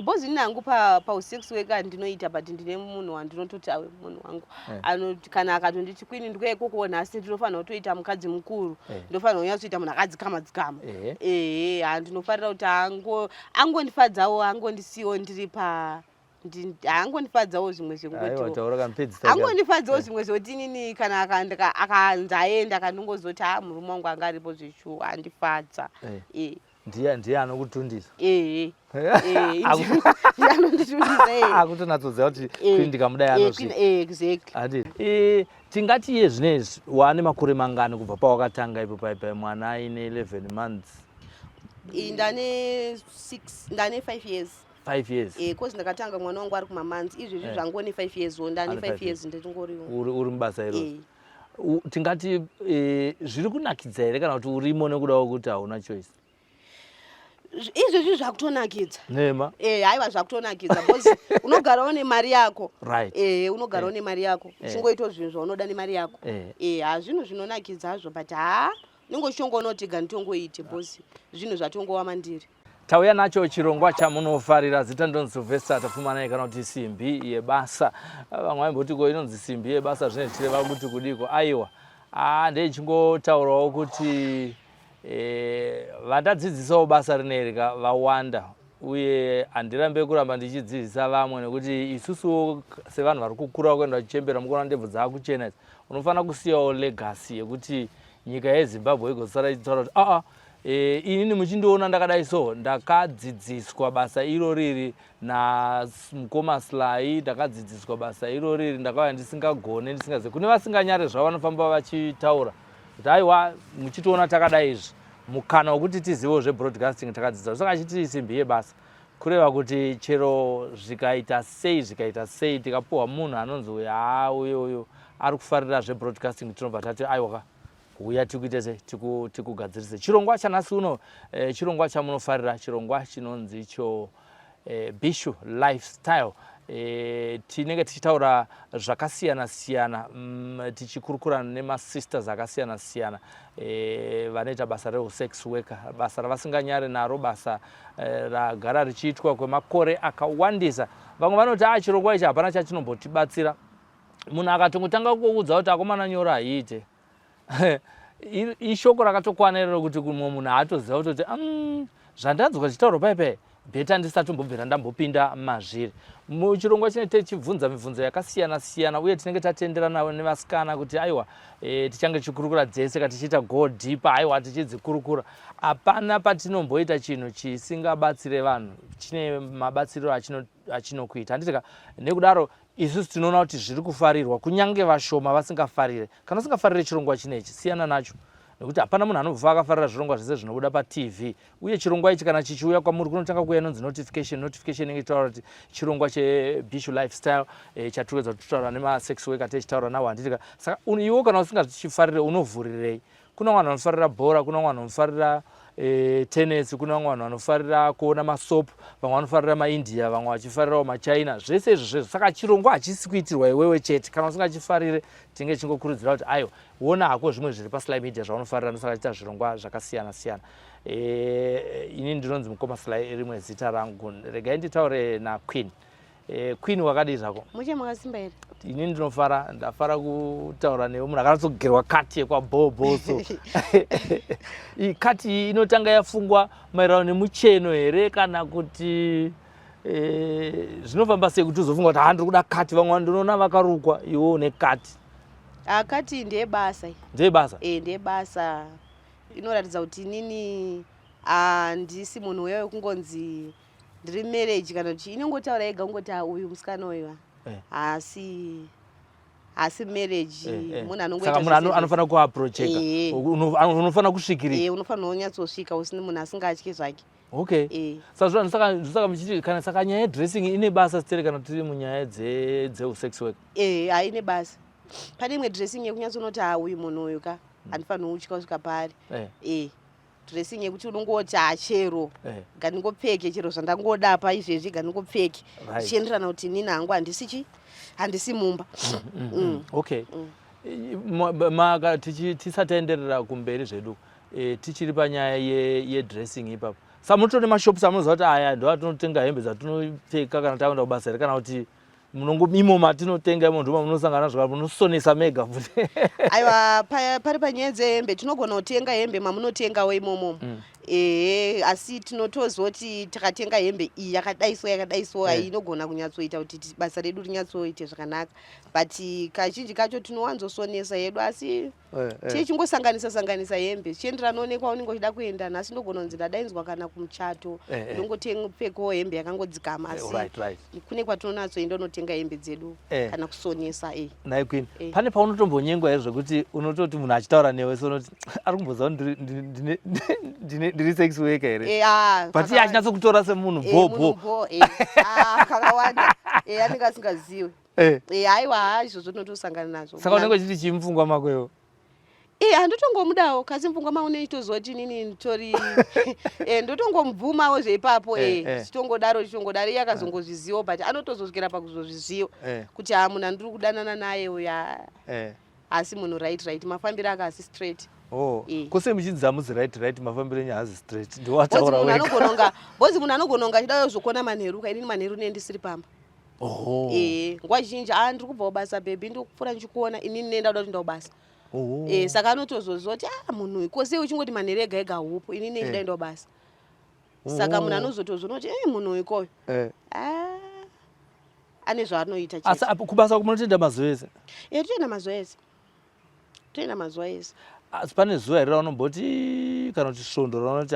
Bozi nangu pa weka ndinoita but ndine munhu wandinototi awe munhu wangu kana akatonditi Queen ndikuye koko nhasi ndinofanira kutoita mukadzi mukuru ndinofanira kunyatsoita munhu akadzikama ndinofarira kuti angondifadzawo angondisiwo ndiri pa angondifadzawo zvimwe zvekungotangondifadzawo zvimwe zvoti nini kana akanzaenda kanongozoti murume wangu anga aripo zvishu andifadza ndiye anokutundisa akutonatsoziva kuti Queen ndikamudai anosvika exactly. Tingati iye zvinezvi wane makore mangani kubva pawakatanga ipo paipai mwana aine 11 months? Ndane 5 years. 5 years. Kozi ndakatanga mwana wangu ari kumamanzi izvezvi zvangoni 5 years ndane 5 years nditingoriwo uri mubasa iro. Tingati zviri kunakidza here kana kuti urimo nekudawo kuti hauna choice? Izvezvi zvakutonakidza nema haiwa zvakutonakidza because unogarawo nemari yako right unogarawo nemari yako uchingoitawo zvinhu zvaunoda nemari yako hazvinhu zvinonakidza hazvo but ningoshongonotiga nditongoite bosi zvinhu zvatongowa mandiri. Tauya nacho chirongwa chamunofarira zita ndonzi Sylvester Tafumanai kana kuti simbi yebasa. Vamwe vaimboti ko inonzi simbi yebasa zvine tireva kuti kudiko aiwa ndechingotaurawo kuti vandadzidzisawo basa rineri vawanda uye handirambe kuramba ndichidzidzisa vamwe nekuti isusu sevanhu vari kukura kuenda kuchembera mukuona ndebvu dzaakuchena idzi unofanira kusiyawo legacy yekuti nyika yeZimbabwe igosara ichitaura kuti inini muchindiona ndakadai so ndakadzidziswa basa iro riri namukoma Slai, ndakadzidziswa basa iro riri ndakauya ndisingagone ndisingazivi. Kune vasinganyare zvavo vanofamba vachitaura kuti aiwa muchitiona takadai izvi mukana wekuti tizivewo zvebroadcasting takadzidziswa. Saka achiti simbi yebasa kureva kuti chero zvikaita sei tikapuhwa munhu anonzi uyu ari kufarira zvebroadcasting tinobva tati aiwa uya tikuite tikugadzirise. Chirongwa chanhasi uno chirongwa chamunofarira chirongwa chinonzi icho Bishu Lifestyle. Tinenge tichitaura zvakasiyana-siyana tichikurukura nemasisters akasiyana-siyana vanoita basa resex worker, basa ravasinganyare naro, basa ragara richiitwa kwemakore akawandisa. Vamwe vanoti chirongwa ichi hapana chachinombotibatsira. Munhu akatongotanga kuudza kuti akomana nyora haiite ishoko rakatokwana iroro kuti mumwe munhu haatoziva kutoti zvandanzwa chitauro paipai bheta ndisatombobvira ndambopinda mazviri. Muchirongwa chine tichibvunza mibvunzo yakasiyana-siyana uye tinenge tatenderana nevasikana kuti aiwa tichange tichikurukura dzese katichiita go deeper aiwa tichidzikurukura. Hapana patinomboita chinhu chisingabatsire vanhu chine mabatsiro achinokuita. Handitika nekudaro isusu tinoona kuti zviri kufarirwa kunyange vashoma vasingafarire. Kana usingafarire chirongwa chinechi siyana nacho nekuti hapana munhu anobva akafarira zvirongwa zvese zvinobuda paTV. Uye chirongwa ichi kana chichiuya kwamuri kunotanga kuuya inonzi notification inenge ichitaura kuti chirongwa cheBishu Lifestyle chatikuedza kutaura nemasex worker tichitaura nawo. Handitika saka iwo kana usingachifarire unovhurirei? Kuna vanhu vanofarira bhora, kuna vanhu vanofarira tennis, kuna vanhu vanofarira kuona masoap, vamwe vanofarira maIndia, vamwe vachifarirawo maChina. Zvese izvo saka chirongwa hachisi kuitirwa iwewe chete. Kana usingachifarire tinge chingokurudzira kuti aiwa ona hako zvimwe zviri paSly Media zvaunofarira ndosaka chiita zvirongwa zvakasiyana-siyana. Ini ndinonzi mukoma Sly rimwe zita rangu. Regai nditaure naQueen. Queen wakadii zvako? Muche makasimba here? Ini ndafara kutaura newe munhu akatsogerwa kati yekwabhoboso. Kati inotanga yafungwa maererano nemucheno here kana kuti zvinofamba sei kuti uzofunga kuti ndiri kuda kati? Vamwe ndinoona vakarukwa iwo une kati. Kati ndeyebasa. Ndeyebasa? Ndeyebasa. Inoratidza kuti inini handisi munhu uya wekungonzi ndiri marriage kana kuti inongotaura yega ungoti uyu musikana uyu asi marriage munhu anongoita saka munhu anofanira kuaproacheka unofanira kusvikirira unofanira kunyatsosvika usina munhu asingatyi zvake. Okay. Saka muchiti kana saka nyaya yedressing ine basa sitere kana tiri munyaya dzeusex work? Haine basa. Pane imwe dressing yekunyatsonoti uyu munhu uyu ka handifanira kutya kusvika pari. Dressing yekuti unongoti chero ngandingopfeke chero zvandangoda paizvezvi ngandingopfeke zvichienderana kuti nini hangu handisi mumba. Okay. Tisataenderera kumberi zvedu tichiri panyaya yedressing ipapo Samutori mashopu samunoziva kuti aya ndo atinotenga hembe dzatinopfeka kana taenda kubasa here kana kuti munongomimo matinotenga imo ndoma munosangana zvakare munosonesa mega futi. Aiwa pari panyaya dzehembe tinogona kutenga hembe mamunotengawo imomo. Asi tinotozoti takatenga hembe iyi yakadaiswa inogona kunyatsoita kuti basa redu rinyatsoite zvakanaka. But kazhinji kacho tinowanzosonesa hedu asi tichingosanganisa hembe chienderana noonekwa unenge uchida kuenda nhasi ndogona kunzi ndadainzwa kana kumuchato ndongopfekawo hembe yakangodzikama asi kune kwatinonatsoenda unotenga hembe dzedu kana kusonesa. Nai Queen, pane paunotombonyengwa here zvekuti unototi munhu achitaura newe sonoti ari kumboziva ndiri sex worker here but iye achinatsokutora semunhu bho kakawanda anenge asingazivi. Aiwa izvozvo tinotosangana nazvo. Saka unenge uchiti chimupfungwa mako iwo? Handotongomudawo kasi mupfungwa mao unoitozoti inini nditori ndotongomubvumawo zveipapo chitongodaro iye akazongozviziva but anotozosvikira pakuzozviziva kuti munhu andiri kudanana naye uya asi munhu right mafambiro ake asi straight. Kwose muchidza muzi right mafambiro enyu hazi straight ndiwataura wega. Bhozi munhu anogona kunga achida kuzokona manheruka inini manheru ne ndisiri pamba. Nguva zhinji ndiri kubva kubasa bhebi ndokupfuura ndichikuona inini nenda kuda kuti ndakubasa. Saka anotozozoti munhu uyu kose uchingoti manheru ega ega upo inini ndida kuenda kubasa. Saka munhu anozotozona kuti munhu uyu koyo ane zvaanoita chete. Asi kubasa munotenda mazuva ese? Toenda mazuva ese. Asi pane zuva here raunomboti kana kuti svondo raunoti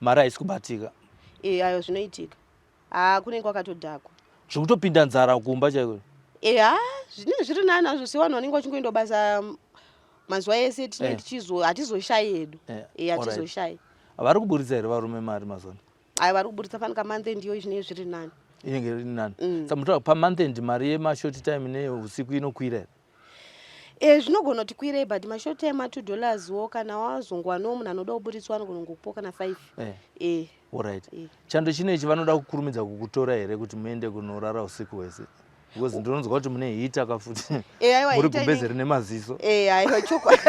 mari haisi kubatika? Ayo zvinoitika. Kunenge kwakatodhakwa zvokutopinda nzara kumba chaiko? Zvinenge zviri nani nazvo sevanhu vanenge vachingoenda basa mazuva ese hatizoshayi hedu. Hatizoshayi. Vari kuburitsa here varume mari mazuva? Vari kuburitsa fanika month end iyo zvinenge zviri nani. Inenge iri nani. Saka pamonth end mari yemashort time neusiku inokwira here? Zvinogona kuti kwirei but mashort time $2 wo kana wazongwanawo munhu anoda kuburitswa anogona kungokupa kana 5. Alright. Chando chinechi vanoda kukurumidza kukutora here kuti muende kunorara usiku hwese? Because ndinonzwa kuti mune hita kafuti muri gumbeze rine maziso. Aiwa chokwadi.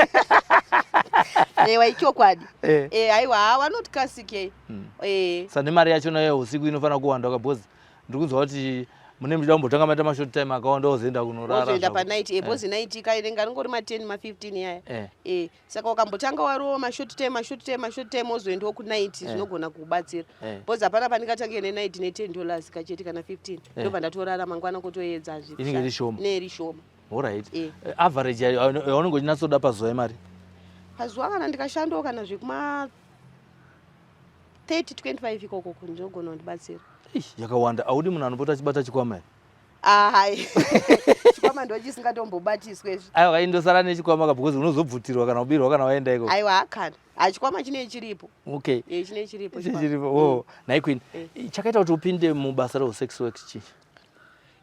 Ichokwadi. Aiwa vanoti kasike. Sane mari yachona yeusiku inofanira kuwanda because ndiri kunzwa kuti mune muchida kumbotanga maita mashort time akawanda wozoenda kunorara. Wozoenda panight bhozi night ikaerenga ringori ma10 ma15 yaya. Saka ukambotanga wariwo mashort time wozoendawo kunight zvinogona kubatsira. Bhozi hapana pandingatange nenight ne$10 kachete kana 15 ndobva ndatorara mangwana kutoedza zvi. Inenge iri shoma. Ne iri shoma. Alright. Average yaunenge uchinatsoda pazuva mari? Pazuva kana ndikashandawo kana zvekuma 30-25 ikoko ndinogona kundibatsira. Yakawanda. Audi munhu anopota achibata chikwama here? Chikwama ndo chisingatombobatiswe. Aiwa indosara nechikwama because unozobvutirwa kana kubirwa kana waenda ikoko. Aiwa kana. Chikwama chine chiripo. Okay. Chine chiripo. Chiripo. Nai Queen. Chakaita kuti upinde mubasa resex work chi?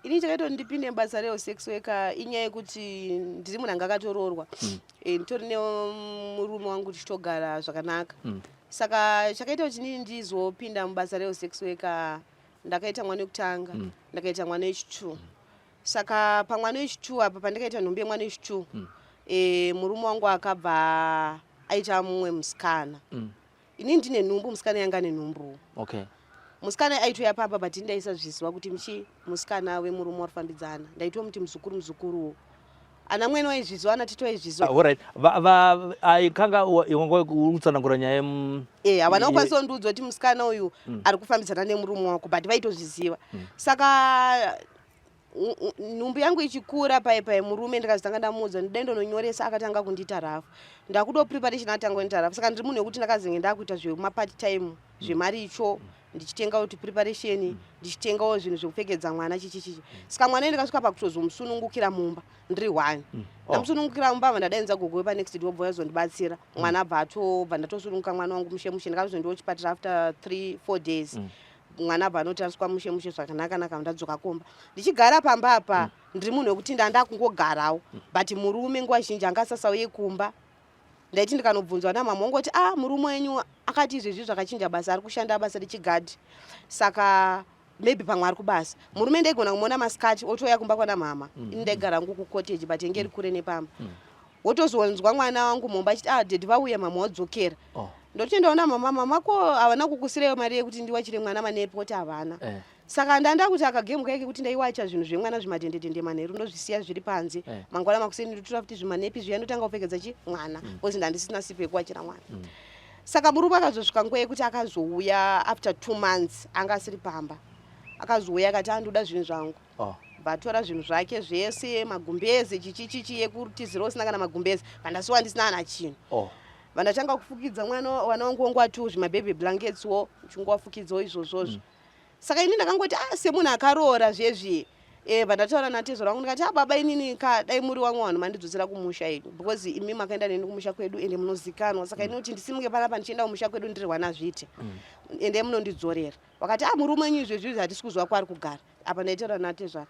Ini chakaita kuti ndipinde mubasa resex work inyaya yekuti ndiri munhu anga akatoroorwa. Nditori nemurume wangu tichitogara zvakanaka. Saka chakaita kuti inini ndizopinda mubasa resex work ndakaita mwana wekutanga ndakaita mwana wechi2. Saka pamwana wechi2 apa pandakaita nhumbi yemwana wechi2 murume wangu akabva aita mumwe musikana. Inini ndine nhumbu musikana yanga ane nhumbu. Musikana aitoya papa but ndaisazviziva kuti musikana wemurume warifambidzana ndaitomuti muzukuru ana mwene waizviziva anatitoizviziva. Alright. Aikanga utsanangura nyaya havana kukwanisa kundiudza kuti musikana uyu ari kufambidzana nemurume wako but vaitozviziva. Saka nhumbu yangu ichikura pai murume ndikazotanga ndamuudza ndidai ndononyoresa akatanga kundiita rafu. Ndakudo preparation atanga kundiita rafu. Saka ndiri munhu wekuti ndakazenge ndakuita zvemapart time zvemaricho ndichitengawo kuti preparation ndichitengawo zvinhu zvekupfekedza mwana chichichichi. Saka mwana ndikasvika pakutozomusunungukira mumba ndiri 1. Ndamusunungukira mumba vandadainza gogo panext day obva yazondibatsira. Mwana abva atobva ndatosununguka mwana wangu mushe ndakazondiwo chipatara after 3-4 days. Mwana abva anotariswa mushe zvakanaka ndadzoka komba. Ndichigara pamba apa ndiri munhu wekuti ndakungogarawo but murume nguva zhinji angasasauye kumba. Ndaiti ndikanobvunzwa namama wangu kuti murume wenyu akati izvezvi zvakachinja basa ari kushanda basa rechigadhi. Saka maybe pamwe ari kubasa. Murume ndaigona kumuona masikati otoya kumba kwana mama. Ini ndaigara ngu kucottage but ingeri kure nepamba. Wotozonzwa mwana wangu mumba achiti dadhi vauya mama wadzokera. ndoti ndaona mama ko havana kukusireyo mari yekuti ndiwachire mwana manepi kuti havana saka ndanda kuti akagemuka yake kuti ndaiwacha zvinhu zvemwana zvimatendetende manheru ndozvisiya zviri panze mangwana makuseni ndotora kuti zvimanepi zviya ndotanga kupfekedza mwana kozi ndandisina sipo yekuwachira mwana saka murume akazosvika nguva yekuti akazouya after 2 months anga asiri pamba akazouya akati andoda zvinhu zvangu vatora zvinhu zvake zvese magumbezi chichichichi yekutizira usina kana magumbezi vandasiwa ndisina ana chinhu vandatanga kufukidza mwana wangu wangu atu zvimababy blanketswo uchingowafukidzawo izvozvozvo saka ini ndakangoti semunhu akaroora zvezvi vandataura natezo rangu ndikati baba inini dai muri wamwe vanhu mandidzosera kumusha edu because imi makaenda neni kumusha kwedu ende munozikanwa saka ini kuti ndisimuke panapa ndichienda kumusha kwedu ndirirwana zvite ende munondidzorera vakati murume wenyu izvezvi hatisi kuzwa kwaari kugara apa ndaitaura natezvara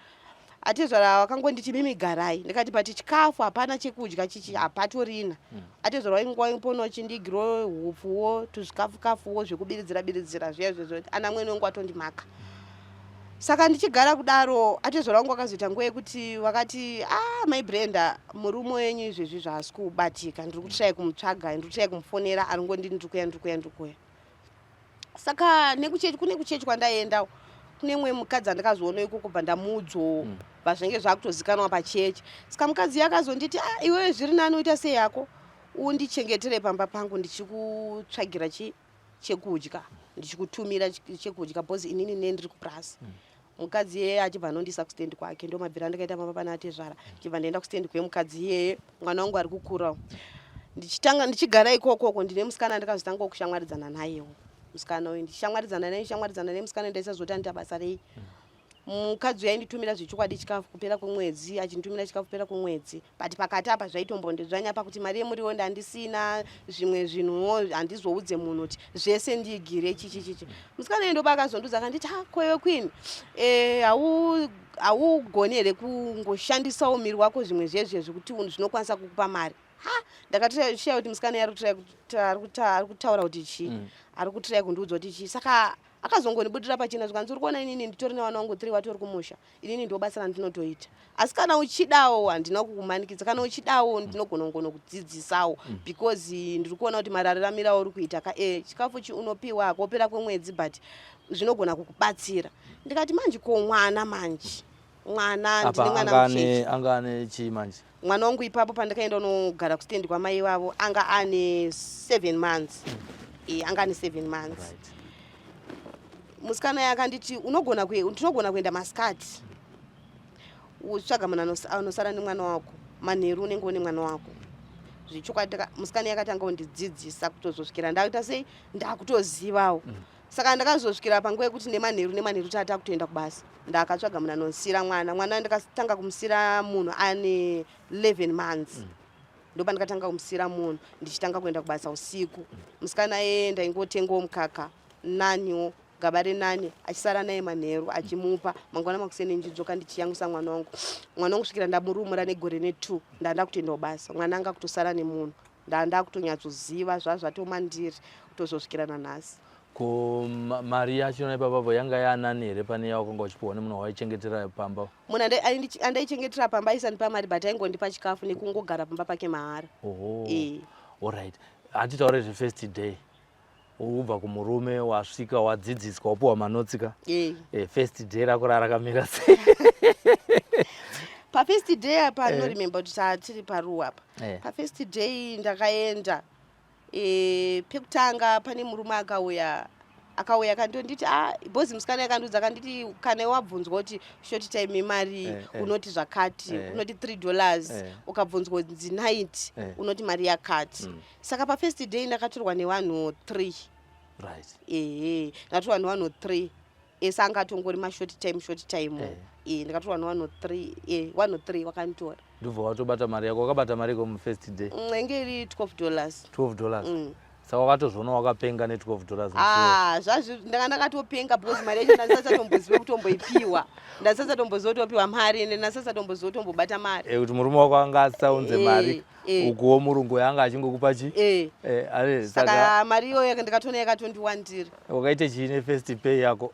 atezvara wakangonditi mimi garai ndikati pati chikafu hapana chekudya chichi hapatorina atezvara wainguva ipono chindigiro hupfuwo tuzvikafukafuwo zvekubiridzira zviya ana mwene wangu atondimaka saka ndichigara kudaro atezvara wangu akazoita nguva yekuti vakati my Brenda murume wenyu izvezvi zvaasi kubatika ndiri kutsvai kumutsvaga ndiri kutsvai kumufonera ari ngonditi ndikuya saka kune kuchechi kwandaenda kune mwe mukadzi andakazoona ikoko pandamudzo vazvenge zvakutozikanwa pachechi saka mukadzi yakazonditi iwewe zviri nani uita sei yako undichengetere pamba pangu ndichikutsvagira chekudya ndichikutumira chekudya bhozi inini ndiri kuprasi mukadzi iyeye achibva anondisa kustendi kwake ndo mabvira ndakaita pamba pana atezvara chibva ndaenda kustendi kwemukadzi iyeye mwana wangu ari kukura ndichigara ikokoko ndine musikana ndakazotanga kushamwaridzana nayewo musikana uyu ndichishamwaridzana naye musikana ndaisazoti ndita basa rei mukadzi uyu ainditumira zvechokwadi chikafu kupera kwemwedzi achinditumira chikafu kupera kwemwedzi but pakati apa zvaitombondidzvanya pakuti mari yemuriwo ndandisina zvimwe zvinhuwo handizoudze munhu kuti zvese ndigire chichichichi musikana uyu ndoba akazondudza akanditi koiwe queen haugoni here kungoshandisawo miri wako zvimwe zvezvezvi kuti zvinokwanisa kukupa mari ndakatoshiya kuti musikana ari kutaura kuti chii ari kutirai kundiudza kuti chii saka akazongonibudira pachina zvikanzi uri kuona inini nditori nevana vangu 3 vatori kumusha inini ndo basa randinotoita asi kana uchidawo handina kukumanikidza kana uchidawo ndinogona kudzidzisawo because ndiri kuona kuti marararamiro uri kuita chikafu unopiwa kopera kwemwedzi but zvinogona kukubatsira ndikati manje ko mwana mwana ndine mwana muchechi angane chii manje mwana wangu ipapo pandakaenda unogara kustendi kwamai vavo anga ane 7 months anga ane 7 months musikana yakanditi tinogona kuenda masikati utsvaga munhu anosara nemwana wako manheru unenge une mwana wako zvichokwadi musikana yakatanga kundidzidzisa kutozosvikira ndakuita sei ndakutozivawo saka ndakazosvikira panguva yekuti nemanheru tata kutoenda kubasa ndakatsvaga munhu anosira mwana ndakatanga kumusira munhu ane 11 months ndopa ndakatanga kumusira munhu ndichitanga kuenda kubasa usiku musikana yeye ndaingotengawo mukaka naniwo gaba renani achisara naye manheru achimupa mangwana makuseni ndidzoka ndichiyamwisa mwana wangu svikira ndamurumura negore ne2 ndanda kutoendawo basa mwana anga kutosara nemunhu ndanda kutonyatsoziva zvazvatomandiri kutozosvikira nanhasi ko mari yacho naipapavo yanga yanani here pane yaukanga uchipiwa nemunhu waichengetera pamba munhu andaichengetera pamba aisandipa mari but aingondipa chikafu nekungogara pamba pake mahara allright hatitaure zvefirst day ubva kumurume wasvika wadzidziswa wapiwa manotsika first day rako rakamira sei pafirst day apa noremember kuti tiri paruwa apa pafirst day ndakaenda pekutanga pane murume akauya akandonditi bhozi musikana yakandudza akanditi kana wabvunzwa kuti short time mari unoti zvakati unoti $3 ukabvunzwa kunzi night unoti mari yakati saka pafirst day ndakatorwa nevanhu 3 ndakatorwa nevanhu 3 esa angatongori mashort time ndakatorwa nevanhu 3 wakanditora ndobva watobata mari yako wakabata mari yako mufirst day enge iri $12 saka wakatozvona wakapenga ne$12 zvazvo ndanga ndakatopenga because mari yacho ndandisatsatomboziva kutomboipiwa ndandisatsatomboziva kutopiwa mari ende ndandisatsatomboziva kutombobata mari kuti murume wako anga asaunze mari ukuwo murungu yanga achingokupa chi saka mari iyoyo ndikatona yakatondiwandira wakaite chii nefirst pay yako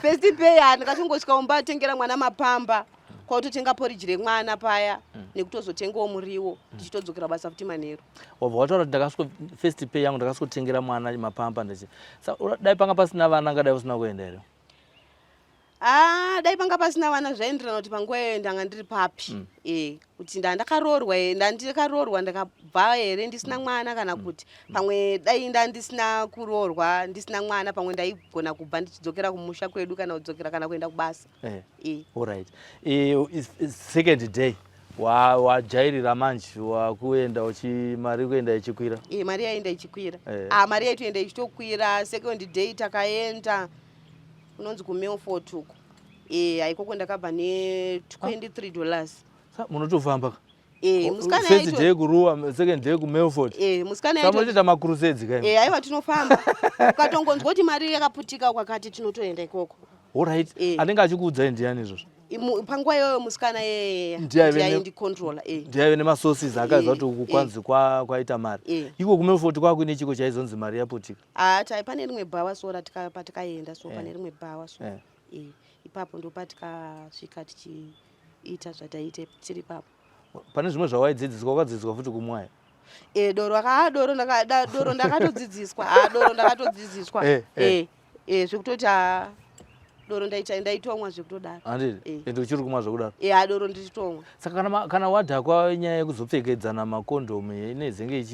first pay ndikatongosvika umba atengera mwana mapamba kwautotenga porridge remwana paya nekutozotengawo muriwo tichitodzokera basa futi manheru. Wabva wataura kuti ndakasvika first pay yangu ndakasvotengera mwana mapampa ndichi. Dai panga pasina vana ngadai usina kuenda here? Dai panga pasina vana zvaenderana kuti panguva iyoyo ndanga ndiri papi. Kuti ndandakaroorwa ndakabva here ndisina mwana kana kuti pamwe dai ndandisina kuroorwa ndisina mwana pamwe ndaigona kubva ndichidzokera kumusha kwedu kana kudzokera kana kuenda kubasa. Alright. Second day wajairira manje wakuenda mari kuenda ichikwira? Mari yaenda ichikwira. Mari yaitoenda ichitokwira. Second day takaenda kunonzi kuMilford uko. Ikoko ndakabva $23. Munotofamba? Musikana first day kuRuwa, second day kuMilford. Musikana yaito. Samunoita makrusades kai. Aiwa tinofamba. Ukatongonzwa kuti mari yakaputika kwakati tinotoenda ikoko. Alright. Anenge achikuudzai ndiani izvozvo? Panguva iyoyo musikana ndiaicontrola. Ndiaive nemasources akaziva kuti uku kwanzi kwaita mari. Iko kuMilford kwakuine chiko chaizonzi mari yaputika? Pane rimwe bhawa so patikaenda so pane rimwe bhawa so. Ipapo ndo patikasvika tichiita zvataite tiri papo. Pane zvimwe zvawaidzidziswa wakadzidziswa futi kumwaya? Doro ndakatodzidziswa. Doro ndakatodzidziswa. Zvekutoti doro ndaitomwa zvekutodaro. Handiti? Ende uchiri kumwa zvekudaro? Doro ndichitomwa. Saka kana wadhakwa nyaya yekuzopfekedzana makondomu inezenge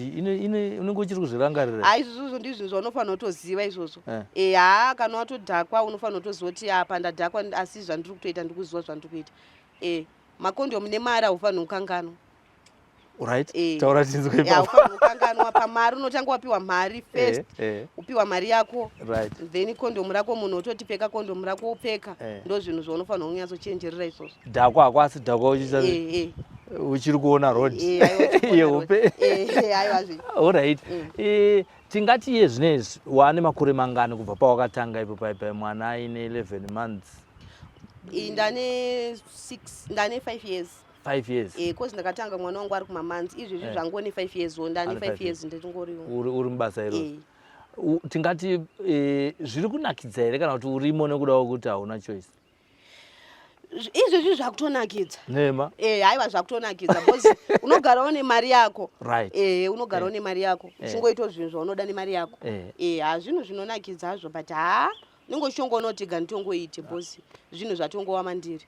unenge uchiri kuzvirangarira? Izvozvo ndizvo zvaunofanira kutoziva izvozvo. Kana watodhakwa unofanira kutoziva kuti apa ndadhakwa asi zvandiri kutoita ndikuziva zvandiri kuita. Makondomu nemari haufaniri kukanganwa. Alright. Taura tinzwe ipapo. Haufaniri kukanganwa. Pamari unotanga wapiwa mari first. Upiwa mari yako. Right. Then kondomu rako munhu ototi peka kondomu rako upeka. Ndo zvinhu zvaunofanira kunyatsochenjerera izvozvo. Dhakwa hakwasi dhakwa uchiita uchiri kuona road. Yehope. Aiwa zvi. Alright. Tingati iye zvinezvi waane makore mangani kubva pawakatanga ipo paipai mwana aine 11 months? Ndane 5 years. 5 years? Because ndakatanga mwana wangu ari kumamanzi izvezvi zvangone 5 years ndane 5 years nditingoriwo. Uri mubasa iro? Tingati zviri kunakidza here kana kuti urimo nekudawo kuti hauna choice? Izvezvi zvakutonakidza. Nema? Aiwa zvakutonakidza because unogarawo nemari yako. Right. Unogarawo nemari yako. Uchingoitawo zvinhu zvaunoda nemari yako. Zvinhu zvinonakidza hazvo but ninge uchingonotiga nditongoite because zvinhu zvatongowa mandiri.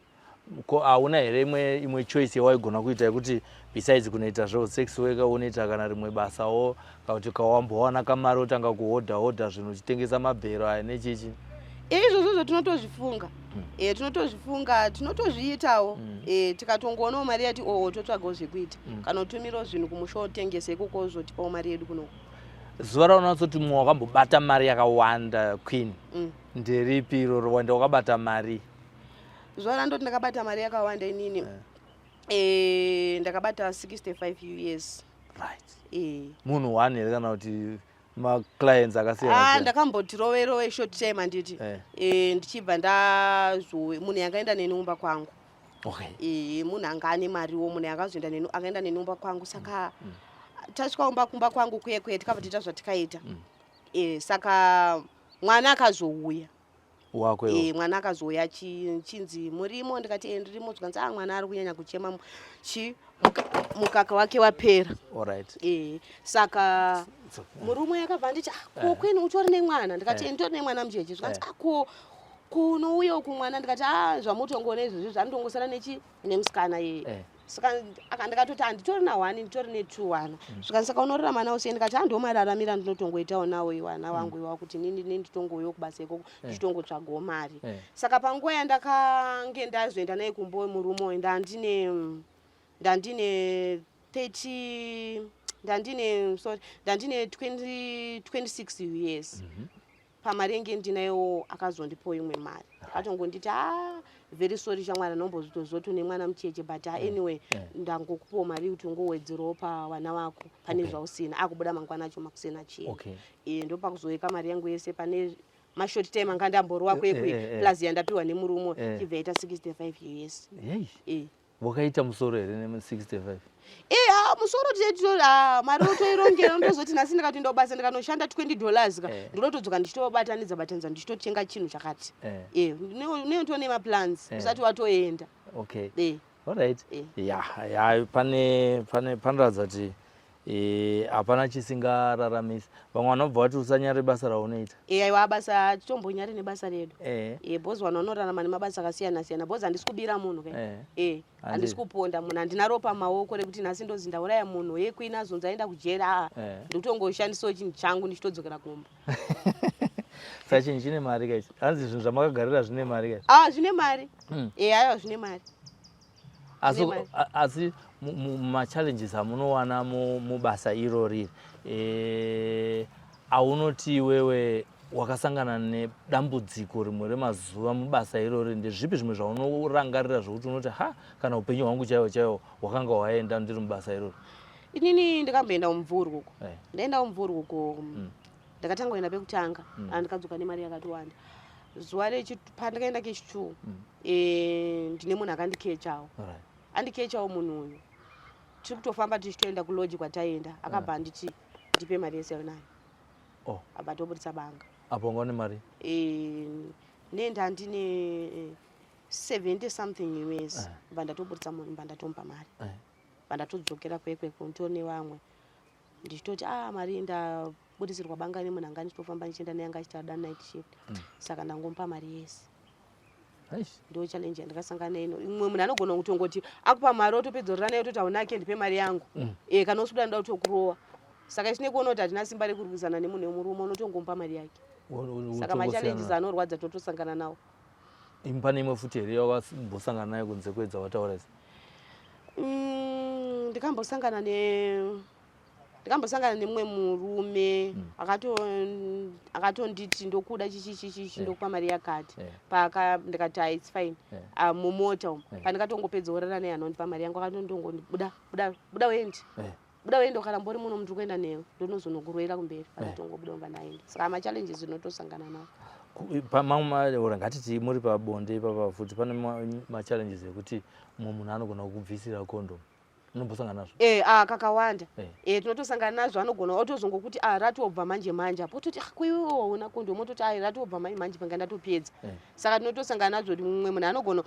Hauna here imwe choice yawaigona kuita yekuti besides kunoita sex worker unoita kana rimwe basawo kuti kawambowana kamari otanga kuhodha zvinhu uchitengesa mabhero aya nechichi? Izvozvo tinotozvifunga. Tinotozvifunga, tinotozviitawo. Tikatongoonawo mari yati totsvagawo zvekuita. Kana utumirawo zvinhu kumusha utengese ikoko uzotipawo mari yedu kuno. Zuva raunotsoti mumwe wakambobata mari yakawanda Queen. Nderipi iroro wanda wakabata mari? Zuva randoti ndakabata mari yakawanda inini. Ndakabata 65 years. Right. Munhu wani here kana kuti clients akasiyana? Ndakambotiroverove short time handiti. Ndichibva munhu yakaenda nenumba kwangu. Munhu anga ane mariwo munhu yakazoenda akaenda nenumba kwangu saka tasvika kumba kwangu kuye tikabva tiita zvatikaita. Saka mwana akazouya. Mwana akazouya chinzi murimo ndikati ndirimo zvikanzi mwana ari kunyanya kuchema mukaka wake wapera. Saka murume yakabva nditi kwenu utori nemwana ndikati nditori nemwana mucheche zvikanzi kunouya kumwana ndikati zvamutongona izvozvi zvandongosara nemusikana saka ndikatoti handitori na1 nditori ne2 wana zvikanzi saka unorarama nawo sei ndikati ndomararamira ndinotongoitawo nawo wana wangu iwawo kuti nini nditongouya kubasa ikoko ndichitongotsvagawo mari. Saka panguva yandakange ndazoenda naye kumba murume ndandine 26 years. Pamari yenge ndinayo akazondipo imwe mari akatongonditi very sorry shamwari nombozvitozoti une mwana mucheche but anyway ndangokupawo mari kuti ungowedzerawo pawana wako pane zvausina akubuda mangwana acho makusina chinhu. Ndopakuzoika mari yangu yese pane mashort time anga ndamborowa kwekwe plus yandapiwa nemurume chibva yaita 65 years. Wakaita musoro here ne65? Musoro mari utoirongera ndozoti nhasi ndikati ndobasa ndikanoshanda $20 ndinotodzoka ndichitobatanidza ndichitotenga chinhu chakati. Neutone maplans usati watoenda. Alright. Ya panoratidza kuti hapana chisingararamisi. Vamwe vanobva vati usanyare basa raunoita. Aiwa basa titombonyari nebasa redu. Bhozi vanorarama nemabasa akasiyana-siyana. Bhozi handisi kubira munhu kai. Handisi kuponda munhu, handina ropa maoko rekuti nhasi ndozi ndauraya munhu yekwini azonzi aenda kujera. Ndikutongoshandisawo chinhu changu ndichitodzokera kumba. Saka chinhu chine mari kai. Hanzi zvinhu zvamakagarira zvine mari kai. Zvine mari. Aiwa zvine mari. Asi machallenges amunowana mubasa irori aunoti wewe wakasangana nedambudziko rimwe remazuva mubasa irori, ndezvipi zvimwe zvaunorangarira zvokuti unoti kana upenyu hwangu chaiwo wakanga waenda ndiri mubasa irori? Inini ndikamboenda kumvuri uko. Ndaenda kumvuri uko ndakatanga kuenda pekutanga andikadzoka nemari yakati wanda. Zuva pandakaenda kechitu ndine munhu akandikechawo. Andikechawo munhu uyu. Tiri kutofamba tichitoenda kuloji kwataenda. Akabva anditi ndipe mari ye700. Abva tobudisa banga. Apo ngone mari? Nenda ndine 70 something US. Abva ndatobudisa munhu abva ndatomba mari. Abva ndatodzokera kwekwe nditone vamwe. Ndichitoti mari ndabudisirwa banga nemunhu anga ndichitofamba ndichienda neyanga achita night shift. Saka ndangompa mari yese. Ndo challenge yandakasangana nayo. Imwe munhu anogona kutongoti akupa mari otopedzorera nayo toti haunake ndipe mari yangu. Kana uswida ndoda kutokurowa. Saka isine kuona kuti hatina simba rekurwisana nemunhu wemurume unotongompa mari yake. Saka machallenges anorwadza totosangana nawo. Pane imwe futi here yakambosangana nayo kunze kwedza wataura idzi? Ndikambosangana nemumwe murume akatonditi ndokuda chichi ndokupa mari yakati. Ndikati it's fine. Mumota pandikatongopedzaurana naye anondipa mari yangu akatondongoti buda wendi. Buda wendi ukaramba uri muno muntu kuenda newe ndonozonokurwera kumberi. Akatongobuda umba ndaenda. Saka machallenges inotosangana nawo. Ngatiti muri pabonde ipapa futi pane machallenges ekuti mumwe munhu anogona kukubvisira kondomu. Unombosangana nazvo? Kakawanda. Tinotosangana nazvo, anogona otozongokuti ratobva manje apo toti kwewe waona kondomu ototi ratobva manje panga ndatopedza. Saka tinotosangana nazvo kuti mumwe munhu anogona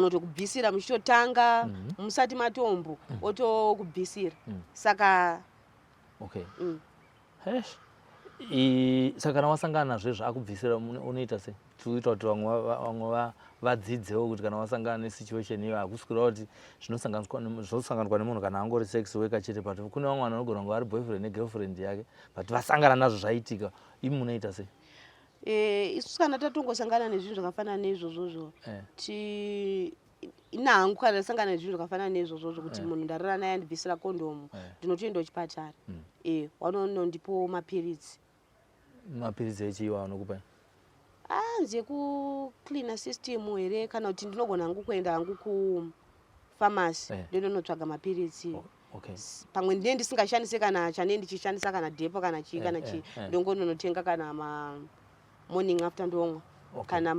kutokubvisira muchitotanga musati matombo otokubvisira. Saka saka kana wasangana nazvo zvakubvisira unoita sei? Tikuita kuti vamwe vadzidzewo kuti kana wasangana nesituation iyo hakuswira kuti zvinosanganwa nemunhu kana angori sex worker chete, but kune vamwe vanogona kunge vari boyfriend negirlfriend yake but vasangana nazvo zvaitika, imi munoita sei? Isu kana tatongosangana nezvinhu zvakafanana neizvozvozvo inhangu kana ndasangana nezvinhu zvakafanana neizvozvozvo kuti munhu ndarara naye andibvisira kondomu ndinotoenda kuchipatara. Vanondipo mapiritsi. Mapiritsi echiiwa anokupai? Hanze kucleaner system here kana kuti ndinogona hangu kuenda hangu kufamasi ndondonotsvaga mapiritsi. Pamwe ndine ndisingashandise kana chane ndichishandisa kana depo kana chii kana chii ndongononotenga kana morning after ndomwa kana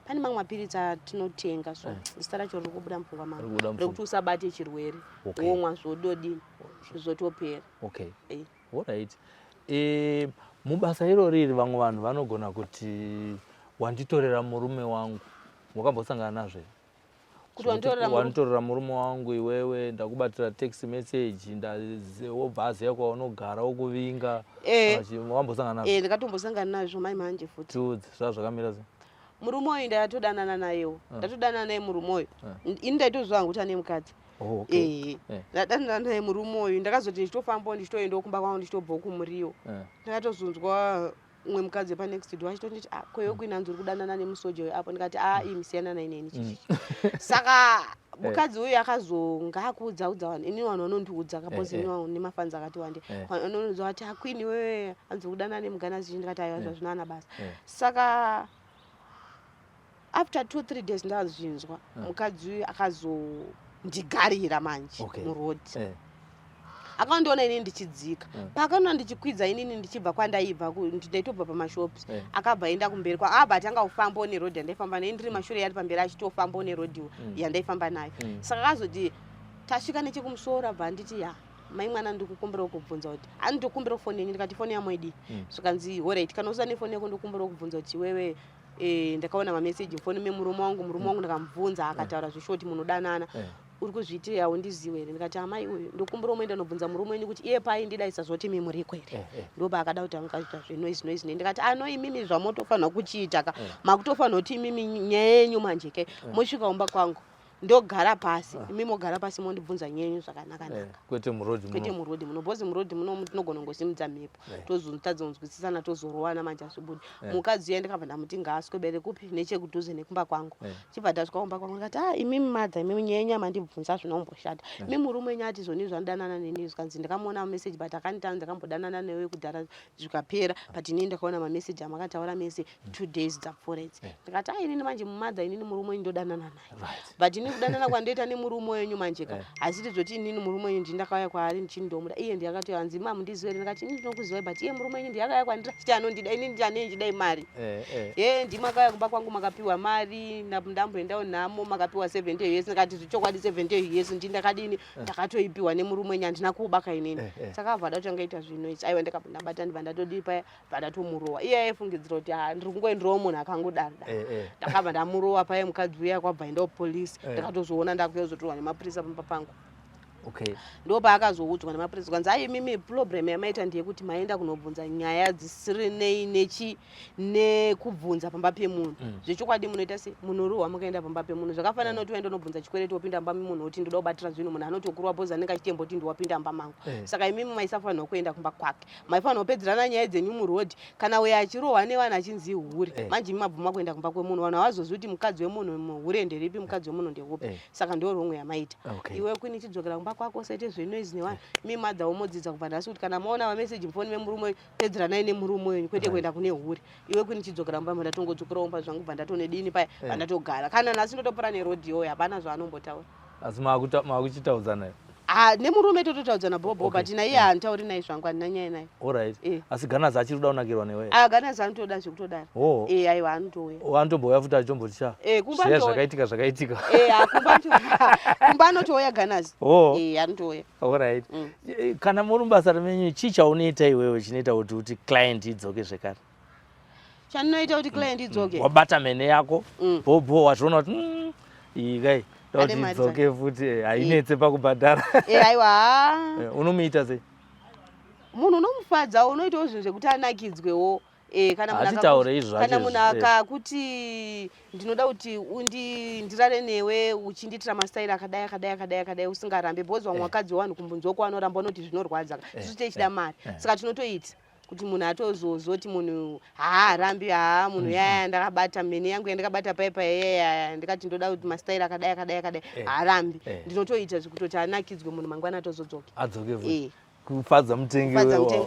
pane mamwe mapiritsi atinotenga. So zita racho riri kubuda mupfungwa mangu rekuti usabate chirwere womwa zvododini zvizotopera. Alright. Mubasa irori vamwe vanhu vanogona kuti wanditorera murume wangu. Wakambosangana nazvo? Kuti wanitorera murume wangu iwewe, ndakubatira text message, wobva aziya kwaunogara wokuvinga. Wakambosangana nazvo? Ndakatombosangana nazvo mai manje futi. Tiudze zvazvakamira sei? Murume uyu ndatodanana nayewo. Ndatodanana naye murume uyu. Ini ndaitozwa kuti ane mukadzi. Ndadanana naye murume uyu ndakazoti ndichitofambawo ndichitoendawo kumba kwangu ndichitobvawo kumuriwo. Ndakatozonzwa umwe mukadzi panext door achitonditi kwewe kuinanzi uri kudanana nemusoja uyu apo. Ndikati musiyana naye neni chichi. Saka mukadzi uyu akazonga akuudza vanhu, ini vanhu vanondiudza kapozi ini nemafanzi akati wande. Vanondiudza kuti Queen wewe anzi kudanana nemuganazi. Ndikati aiwa zvinana basa. Saka after 2-3 days ndazvinzwa mukadzi uyu akazondigarira manje murodhi. Akandiona inini ndichidzika. Paakanoona ndichikwidza inini ndichibva kwandaibva ndaitobva pamashops. Akabva enda kumberi tanga kufambawo nerodhi yandaifamba nayo. Ndiri mashure yari pamberi achitofambawo nerodhi yandaifamba nayo. Saka akazoti tasvika nechekumusoro abva anditi mai mwana ndikukumbira kubvunza kuti andikukumbira foni yenyu. Ndikati foni yamwe idi. Zvikanzi alright kana usina foni yako ndikukumbira kubvunza kuti wewe ndakaona mameseji mufoni memurume wangu ndakamubvunza akataura zvishoti munodanana uri kuzviitira haundiziwe here ndikati amai uyu ndokumbura umwe ndanobvunza murume wenyu kuti iye pai ndidaisa zvoti mimuriko here ndoba akada kuti angaita zvenoizvi ndikati ano imimi zvamotofanira kuchiita ka makutofanira kuti imimi nyaya yenyu manjeke mosvika umba kwangu ndogara pasi imimi mogara pasi mondibvunza nyaya yenyu zvakanaka kwete murodhi muno bhozi murodhi muno tinogona kungosimudza mhepo tozotadza kunzwisisana tozorowana manje azvibudi mukadzi uya ndikabva ndamuti ngaaswebere kupi nechekudhuze nekumba kwangu chibva ndasvika kumba kwangu ndikati imimi madza imimi nyaya yenyu amandibvunza zvinomboshata imimi murume wenyu ati zvoni zvandanana neni zvikanzi ndakamuona mameseji but akanditanzi ndakambodanana newe kudhara zvikapera but inini ndakaona mameseji amakataura mese 2 days dzapfuuredzi ndikati inini manje mumadza inini murume wenyu ndodanana naye but inini kudanana kwandoita nemurume wenyu manjeka asiti zvoti inini murume wenyu ndindakauya kwaari ndichindomuda iye ndiyakati hanzi mamu ndiziwe ndikati inini ndinokuziwai but iye murume wenyu ndiyakauya kwandira chiti anondida inini ndianei ndidai mari ndimakauya kumba kwangu makapiwa mari ndamboendawo nhamo makapiwa 70 years ndikati zvichokwadi 70 years ndindakadini ndakatoipiwa nemurume wenyu handina kuubaka inini saka abva datangaita zvino ichi aiwa ndikabva ndabata ndibva ndatodii paya bva ndatomurowa iye aifungidzira kuti ndiri kungoendirowo munhu akangodaro ndakabva ndamurowa paya mukadzi uya kwabva endawo polisi ndakatozoona ndakuyozotorwa nemapurisa pamba pangu ndopa akazoudzwa nemapurisa kwanzi imimi problem yamaita ndeyekuti maenda kunobvunza nyaya dzisiri nekubvunza pamba pemunhu zvechokwadi munoita se munorohwa mukaenda pamba pemunhu zvakafanana noti waenda unobvunza chikwere wapinda mba memunhu kuti ndoda kubatira zvinhu munhu anotokurwa bhozi anenge achitemba kuti ndiwapinda mba mangu saka imimi maisafanirwa kuenda kumba kwake maifanirwa kupedzerana nyaya dzenyu murodhi kana uyo achirohwa nevanhu achinzi hure manje imi mabvuma kuenda kumba kwemunhu vanhu havazozivi kuti mukadzi wemunhu muhure nderipi mukadzi wemunhu ndeupi saka ndo romwe yamaita iwe kwini chidzokera kumba kwako saite zvenoizi nevanhu imi madza womodzidza kubva ndasi kuti kana maona mameseji mufoni memurume pedzeranai nemurume wenyu kwete kuenda kune hure iwe kwini chidzokera mumba ndatongodzokera umba zvangu bva ndatonedini paya vandatogara kana nhasi ndotopura nerodhiyo hapana zvaanombotauya asi makuchitaudzanayo nemurume tototaudzana bobo but naiye handitauri naye zvangu handina nyaya naye alright asi ganazi achiri kuda kunakirwa newe ganazi anotoda zvekutodaro aiwa anotouya anotomboya futi achitombotisha zvakaitika kumba anotouya ganazi anotouya alright kana muri mubasa remenyu chii chaunoita iwewe chinoita kuti client idzoke zvekare chandinoita kuti client idzoke wabata mene yako bobo wazviona kuti iyi kai kuti idzoke futi hainetse pakubhadhara aiwa unomuita sei munhu unomufadza unoitawo zvinhu zvekuti anakidzwewo kana munhu akakuti ndinoda kuti ndirare newe uchindiitira mastairi akadai usingarambe bhozi vamwe vakadzi wevanhu kumbunzoko vanoramba unoti zvinorwadza isu tichida mari saka tinotoita kuti munhu atozozoti munhu haarambi munhu yaya ndakabata mene yangu yandakabata paipa yaya ndikati ndoda kuti mastairi akadai haarambi ndinotoita zvekutoti anakidzwe munhu mangwana atozodzoke adzoke kufadza mutengi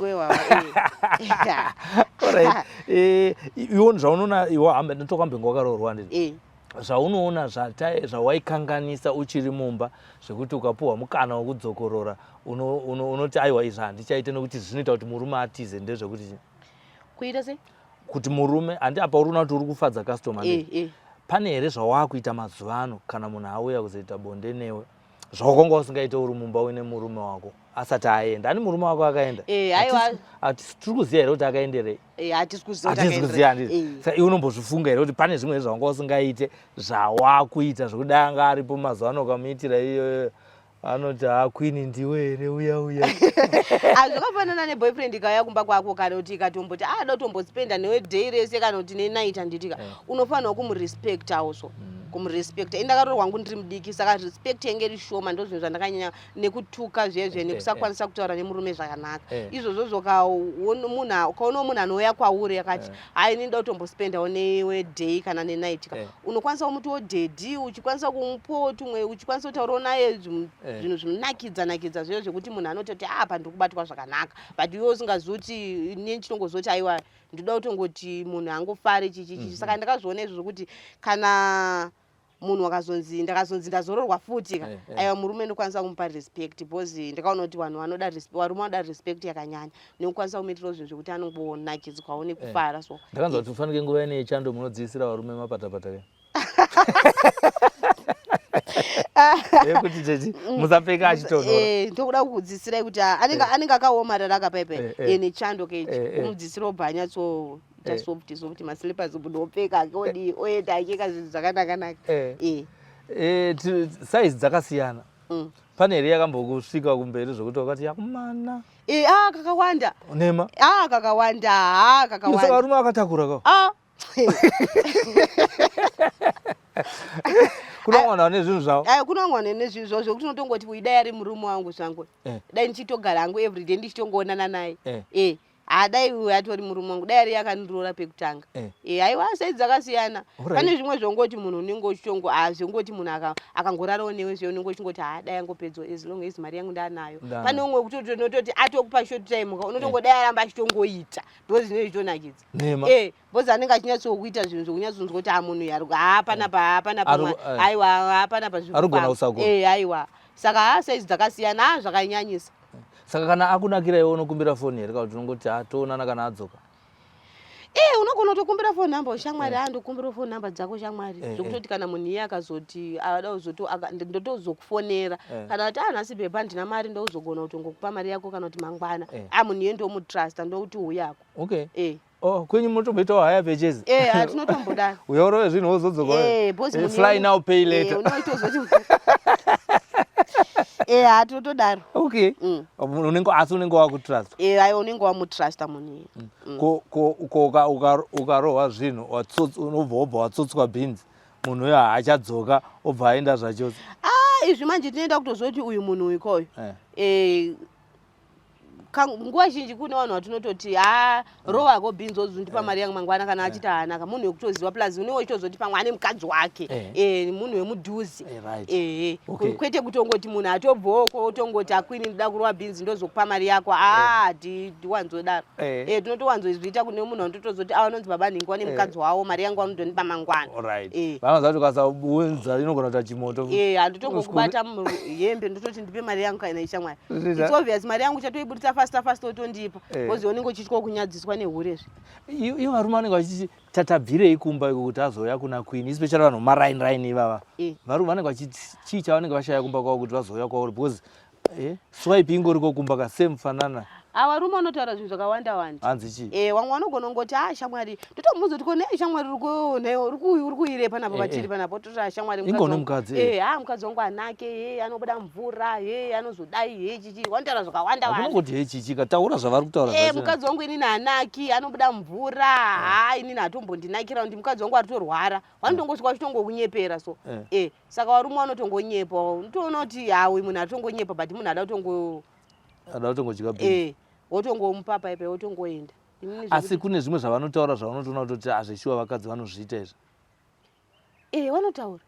wewawa iwo zvaunoona iwo hamba ndatokambenga wakaroorwa ndii zvaunoona zvawaikanganisa uchiri mumba zvekuti ukapuhwa mukana wekudzokorora unoti aiwa izvi handichaite nekuti zvinoita kuti murume atize ndezvekuti kuita sei kuti murume handi apa uri kuona kuti uri kufadza customer pane here zvawaakuita mazuva ano kana munhu auya kuzoita bonde newe zvawakanga usingaite uri mumba uine murume wako asati aenda ani murume wako akaenda tiri kuziva here kuti akaenderei hatisi kuziva saka iwe unombozvifunga here kuti pane zvimwe zvawanga usingaite zvawakuita zvekuti anga aripo mazuva ano ukamuitira iyo anoti kwini ndiwe here uya zvakafanana neboyfriend ikauya kumba kwako kana kuti ikatomboti ada kutombospenda newe day rese kana kuti nenaiti handitika unofanirwa kumurespecta also kumurespecta indakaroorwa wangu ndiri mudiki saka respect yenge iri shoma ndo zvinhu zvandakanyanya nekutuka zvezve nekusakwanisa kutaura nemurume zvakanaka izvozvo ukaona munhu anouya kwauri akati hai ninoda kutombospendawo newe day kana nenaiti unokwanisa kumutiwo dhedhi uchikwanisa kumupawo tumwe uchikwanisa kutaurawo naye zvinhu zvinonakidza zveyo zvekuti munhu anototi apa ndiri kubatwa zvakanaka but iwe usingazivi kuti inini chinongozoti aiwa ndinoda kutongoti munhu angofari chichichi saka ndakazviona izvo zvokuti kana munhu wakazonzi ndazororwa futi aiwa murume ndokwanisa kumupa respect because ndakaona kuti vanhu varume vanoda respect yakanyanya nekukwanisa kumuitirawo zvinhu zvekuti anongonakidzwawo nekufara so ndakanzwa kuti ufanike nguva ine yechando munodzidzisira varume mapatapata kuti chechi musapfeka achitonhora ndokuda kukudzidzisirai kuti anenge akaomarara akapaipa nechando kechi kumudzidzisirawo bhanyatso ita soft maslippers budopfeka kodi oenda acheka zvinhu zvakanaka size dzakasiyana. Pane here yakambokusvika kumberi zvokuti wakati yakumana kakawanda nema kakawanda saka varume vakatakura kao kunangwana nezvinhu zvavo kunangwana nezvinhu zvavo zvokuti unotongoti idai ari murume wangu zvangu dai ndichitogara hangu everyday ndichitongoonana naye dai uyu atori murume wangu dai ari yakandiroora pekutanga aiwa sai dzakasiyana. Pane zvimwe zvongoti munhu unenge uchitongo zvongoti munhu akangorarawo newe zve unenge uchingoti dai angopedzwa as long as mari yangu ndanayo. Pane umwe kutoti unototi atokupa short time unotongo dai aramba achitongoita ndo zvinenge zvichionakidza bhozi anenge achinyatsokuita zvinhu zvokunyatsonzwa kuti munhu uyu panapa aiwa panapa aiwa saka saizi dzakasiyana zvakanyanyisa. Saka kana akunakira iwe unokumbira foni here kuti unongoti toonana kana adzoka unogona kutokumbira foni namba ushamwari ndokumbira foni namba dzako shamwari zvokutoti kana munhu iye akazoti ada kuzoti ndotozokufonera kana kuti nhasi pepa ndina mari ndozogona kutongokupa mari yako kana kuti mangwana munhu iye ndomutrust ndokuti uyako kwenyu munotomboitawo haya purchase hatinotombodaro uyaurove zvinhu wozodzoka fly now pay later unoitozoti hatotodaro asi unenge wakutrust unenge wamutrusta munhu ukarohwa zvinhu unobva watsotswa bhinzi munhu uyo haachadzoka obva aenda zvachose izvi manje tinoenda kutozoti uyu munhu uyu koyo nguva zhinji kune vanhu vatinototi rovako bhinzi ozondipa mari yangu mangwana kana achiti haanaka munhu wekutoziva plus unewo uchitozotipa mwana mukadzi wake munhu wemudhuzi kwete kutongoti munhu atobvoko utongoti akwini ndida kurova bhinzi ndozokupa mari yako tiwanzodaro tinotowanzozviita kune munhu anototozoti anonzi baba nhingi wane mukadzi wavo mari yangu anondonipa mangwana vanozati ukasaunza inogona kuita chimoto handotongokubata hembe ndototi ndipe mari yangu kana ishamwari its obvious mari yangu chatoibudisa fast otondipa kozi unenge uchitya kunyadziswa neurezve ivo varume vanenge vachiti tatabvirei kumba iko kuti azouya kuna queen especially vanhu maraini ivava varume vanenge vachiti chii chavanenge vashaya kumba kwavo kuti vazouya kwauri because swipe ingoriko kumba kasame fanana varume vanotaura zvinhu zvakawanda hanzi chii vamwe vanogona kungoti shamwari totomuudza kuti kone shamwari uri kuire panapa patiri panapa toti shamwari ingono mukadzi mukadzi wangu anake anobuda mvura anozodai chichi vanotaura zvakawanda chichi kataura zvavari kutaura mukadzi wangu inini anaki anobuda mvura inini hatombondinakira kuti mukadzi wangu aritorwara vanotongosvika vachitongokunyepera so saka varume vanotongonyepa unotoona kuti uyu munhu aritongonyepa but munhu ada kutongodyika wotongomupa paipe wotongoenda asi kune zvimwe zvavanotaura zvavanotoona kutoti hazvishuwa vakadzi vanozviita izvi vanotaura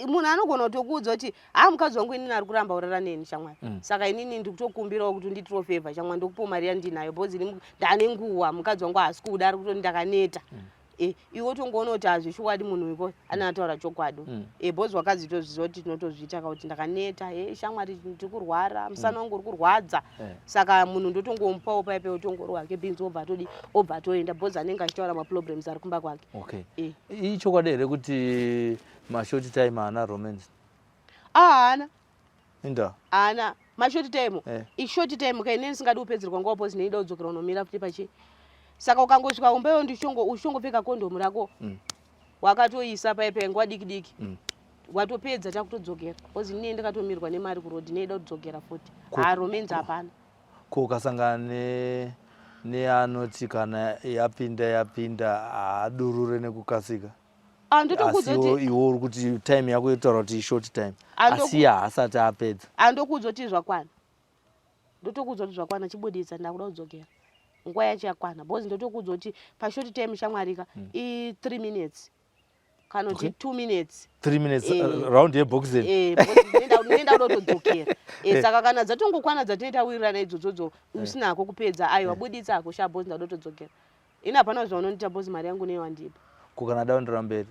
munhu anogona kutokuudza kuti mukadzi wangu inini ari kuramba urara neni shamwari saka inini ndikutokumbirawo kuti nditiro favor shamwari ndokupa mari yandinayo bhozi ndane nguva mukadzi wangu haasi kuda ari kutoti ndakaneta iwe utongoona kuti hazvishuwadi munhu iko anataura chokwadi bhozi wakadzi tozviziva kuti tinotozviita kuti ndakaneta shamwari ndiri kurwara musana wangu uri kurwadza saka munhu ndotongomupawo paipe utongoro hwake bhinzi obva atoenda bhozi anenge achitaura maproblems ari kumba kwake ichokwadi here kuti mashort time haana romance haana haana mashort time ishort time kaineni singadi kupedzerwa nguva bhozi neida kudzokera unomira futi pachii saka ukangosvika kumbeyo ushongopfeka kondomu rako wakatoisa paipe nguva diki watopedza takutodzokera kozi nini ndakatomirwa nemari kurodhi neida kudzokera futi romenzi hapana ukasangana neanoti kana yapinda haadurure nekukasika asiwo iwo uri kuti time yako yotaura kuti short time asi haasati apedza andokuudza kuti zvakwana ndotokuudza kuti zvakwana chibuditsa ndakuda kudzokera nguva yacho yakwana bhozi ndotokuudza kuti pashort time shamwarika 3 minutes kana kuti 2 minutes 3 minutes round yeboxeni nenda kuda kutodzokera saka kana dzatongokwana dzatinoita wirirana idzodzo usinako kupedza wabuditsa ako sha bhozi ndada kutodzokera ini hapana zvaunondiita bhozi mari yangu neyo wandipa kana daendera mberi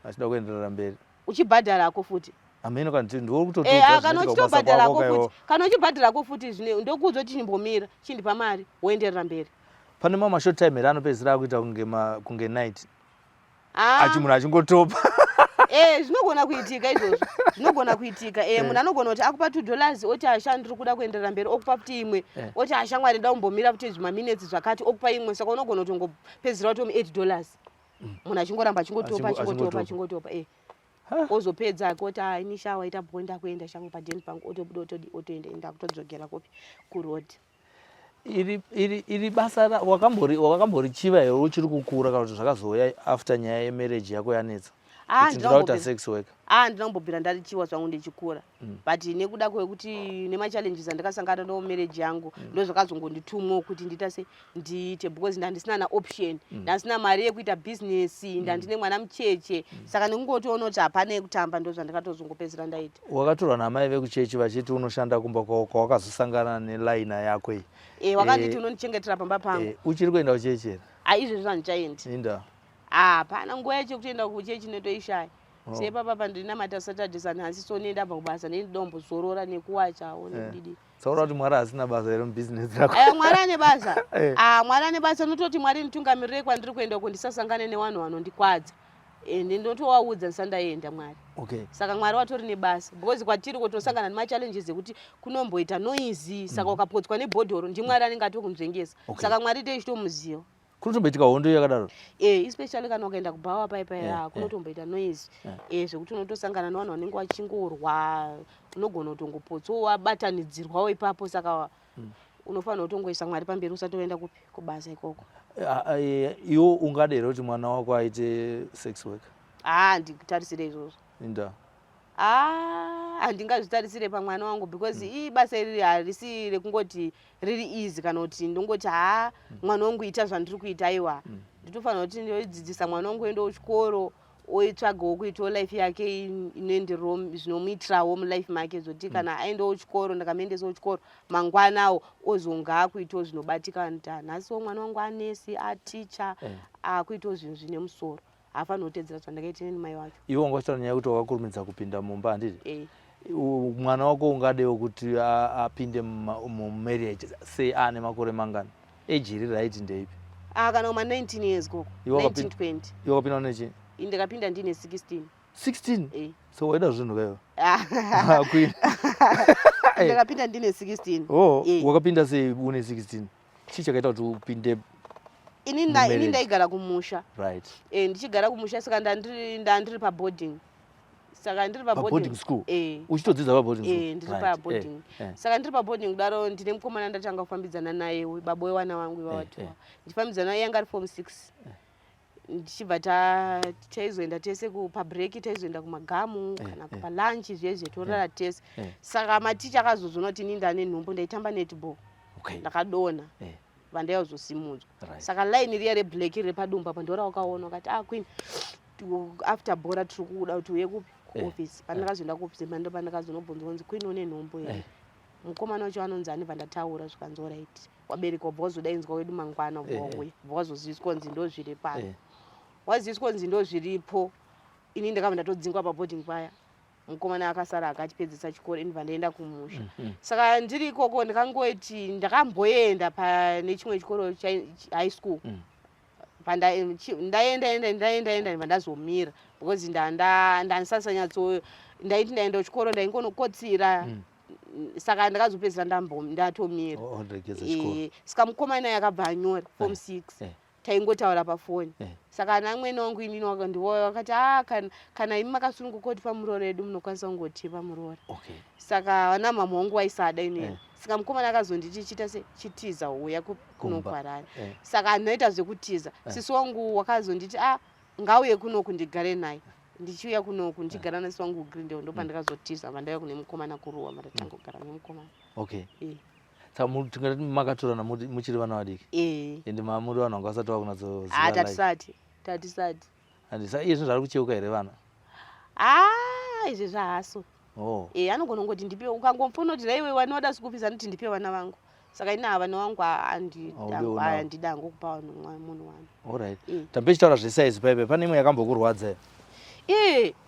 achida kuenderera mberi uchibhadharako futi ameno kana ndiwo kutotuza kana uchitobhadharako futi kana uchibhadharako futi zvine ndokuudza kuti chimbomira chindipa mari woenderera mberi pane mamwe short time here anopedzisira akuita kunge night munhu achingotopa Zvinogona kuitika izvozvo. Zvinogona kuitika. Munhu anogona kuti akupa $2 oti asha ndiri kuda kuenderera mberi okupa futi imwe. Oti asha Mwari nda kumbomira futi zvimaminutes zvakati okupa imwe saka unogona kutongopedzera kuti $8. Munhu achingoramba achingotopa. Ozopedza kuti ini shawa ita bonda kuenda shangu padeni pangu otobuda otoenda kutodzokera kopi kuroad. iri basa wakambori chiva here uchiri kukura kana kuti zvakazoya after nyaya yemarriage yako yanetsa kuti sex worker? Ndinambobvira ndari chiwa zvangu ndichikura, but nekuda kwekuti nemachallenges andakasangana nawo marriage yangu ndo zvakazongonditumwa kuti ndiite because ndandisina na option, ndandisina mari yekuita business, ndandine mwana mucheche, saka ndingotoona kuti hapana kutamba, ndo zvandakatozongopedzera ndaita. Wakatorwa namai vekuchechi vachiti unoshanda kumba kwawakazosangana nelaina yako iyi? Wakanditi unondichengetera pamba pangu. Uchiri kuenda kuchechi here? Izvezvo handichaendi. Inda? Hapana nguva yacho kutoenda kuchechi netoishaya. Sepapa ndinamata Saturday Sunday handisoni ndabva kubasa ndombozorora nekuwachawo nedidi. Saura kuti Mwari asina basa here mubusiness rako? Mwari ane basa. Mwari ane basa, nototi Mwari nditungamirire kwandiri kuenda uko ndisasangane nevanhu vanondikwadza. Ndinotovaudza ndisandaenda Mwari. Saka Mwari watori nebasa because kwatiri kutosangana nemachallenges ekuti kunomboita noisy, saka ukapotswa nebhodhoro ndiMwari anenge atokunzvengesa. Saka Mwari toichitomuziva. Kunotomboitika hondo yakadaro? Especially kana ukaenda kubhawa paipa kunotomboita noise. Zvekuti unotosangana nevanhu vanenge vachingorwa, unogona kutongopotsawo wabatanidzirwawo ipapo, saka unofanira kutongoisa Mwari pamberi usatoenda kubasa ikoko. Iwo ungada here kuti mwana wako aite sex work? Ndikutarisire izvozvo. Inda? Handingazvitarisire pamwana wangu because basa iri harisi rekungoti riri easy kana kuti ndongoti mwana wangu ita zvandiri kuita aiwa. Nditofanira kuti ndodzidzisa mwana wangu enda kuchikoro, oitsvagawo kuitawo life yake inoendererawo zvinomuitirawo mulife make, zoti kana aendawo kuchikoro ndakamuendesawo kuchikoro mangwanawo ozonga akuitawo zvinobatika. Nhasiwo mwana wangu anesi, aticha, akuitawo zvinhu zvine musoro. Hafanira kutedzera zvandakaita nemai wacho. Iwe wanga uchitaura nyaya yekuti wakakurumidza kupinda mumba handiti? Mwana wako ungadewo kuti apinde mumarriage sei ane makore mangani? Age iri right ndeipi? Kana uma 19 years koko. 1920. Iwe wakapinda unechii? Ndakapinda ndine 16. 16? So waida zvinhu kaiwa? Ndakapinda ndine 16. Wakapinda sei une 16? Chii chakaita kuti upinde? Ini ndaigara kumusha. Right. Ndichigara kumusha saka ndandiri paboarding. Saka ndiri paboarding school? Uchitodzidza paboarding school? Ndiri paboarding. Saka ndiri paboarding kudaro ndine mukomana ndatanga kufambidzana naye, baba wewana wangu ivavatiwa. Ndichifambidzana naye yanga ari form 6. Ndichibva taizoenda tese pabreak, taizoenda kumagamu kana palunch zvezve torara tese. Saka maticha akazozona kuti ini ndane nhumbu ndaitamba netball. Ndakadona. Vandaizosimudzwa. Saka line riya reblack riri padumba pandora wakaona ukati Queen after bora tiri kuda kuti uye kuoffice. Pandakazoenda kuoffice mando pandakazonobvunzwa kunzi Queen une nhumbu here. Mukomana wacho anonzi ani pandataura zvikanzi alright. Wabereka bvozodaidzwa wedu mangwana ubvauya. Bvazoziviswa kunzi ndo zviri pano. Waziviswa kunzi ndo zviripo. Ini ndakabva ndatodzingwa paboarding paya. Mukomana akasara akachipedzisa chikoro ini vandaenda kumusha. Saka ndiri ikoko ndakangoti ndakamboenda nechimwe chikoro high school. Ndaenda vandazomira because ndandisasanyatso ndaiti ndaenda kuchikoro ndaingonokotsira. Saka ndakazopedzera ndatomira. Saka mukomana yakabva anyora form 6. Taingotaura pafoni. Saka namwene wangu inini wakandiwo wakati kana imi makasununguka kuti pamuroora edu munokwanisa kungoti pamuroora. Saka vana mama wangu waisada ine. Saka mukomana akazonditi chitiza uya kunokuharare. Saka ndinoita zvekutiza. Sisi wangu wakazonditi ngauye kunoku ndigare naye. Ndichiuya kunoku ndichigara nasisi wangu Greendale ndo pandakazotiza vandauya kune mukomana kuruwa matatanga kugara nemukomana. Saka tingati makatorana muchiri vana vadiki? Ende muri vanhu vanga vasati vakunatsoziva? Tatisati. Handisa iye zvinhu zviri kucheuka here vana? Izvi zvahaso. Anogona kungoti ndipe, ukangomfona kuti raiwe wanoda sikupisa noti ndipe vana vangu. Saka ina vana vangu handida hangu kupa munhu wanu. Alright. Tambichitaura zvesaizi paipe pane imwe yakambokurwadza here?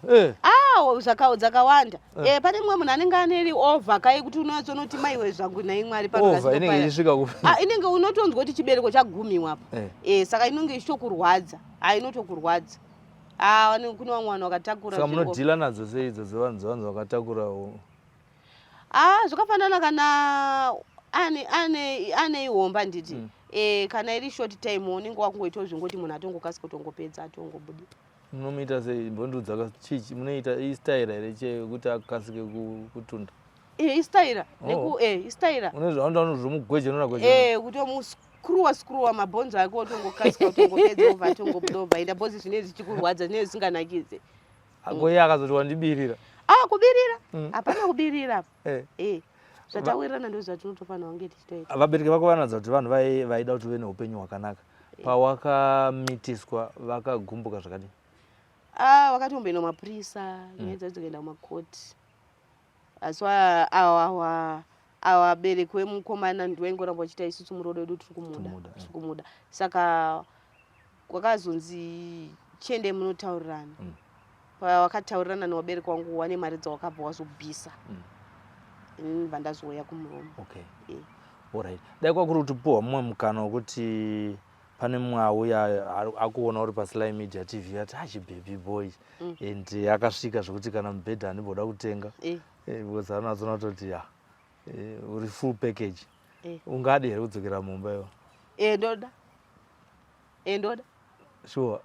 Dzakawanda. Pane mumwe munhu anenge aneri over kai kuti unotsonoti maiwe zvangu naimwari over inenge isvika kupi? Inenge unotonzwa kuti chibereko chagumiwa apa. Saka inenge ichitokurwadza. Inotokurwadza. kune vamwe vanhu vakatakura. Saka munodhila nadzo seidzo dzevanhu vakatakurawo? Zvakafanana kana ane ihomba nditi. Kana iri short time unenge wakungoitawo zvingoti munhu atongokasika kutongopedza atongobudi. Munomuita sei? Mbondudzaka chichi munoita istyle here chekuti akasike kutunda? Istyle. Istyle. Unozvomugweje nona kuti skruwa mabhonzo ake otongokasika kutongopedza obva atongobva enda bhozi zvinenge zvichikurwadza zvinenge zvisinganakidze. Akoye akazoti wandibirira. Kubirira? Hapana kubirira. Zvatawirirana ndo zvatinotofanira kunge tichitoita. Vabereki vako vanoudza kuti vanhu vaida kuti uve neupenyu hwakanaka. Pawakamitiswa vakagumbuka zvakadini? Vakatomboenda mapurisa, nyaya dzacho dzikaenda mumakoti. Asi vabereki vemukomana ndivaingoramba vachita isusu murodo wedu tiri kumuda. Saka kwakazonzi chiende munotaurirana. Pawakataurirana nevabereki vangu wane mari dzawakabva wazobvisa. Ndibva ndazouya kumuromo. Alright. Dai kwakuri kutipuhwa mumwe mukana wekuti pane mumwe auya akuona uri paSly Media TV ati baby boy and akasvika zvokuti kana mubhedha andimboda kutenga because anazona kutoti uri full package. Ungadi here kudzokera mumba iwo? Ndoda. Sure.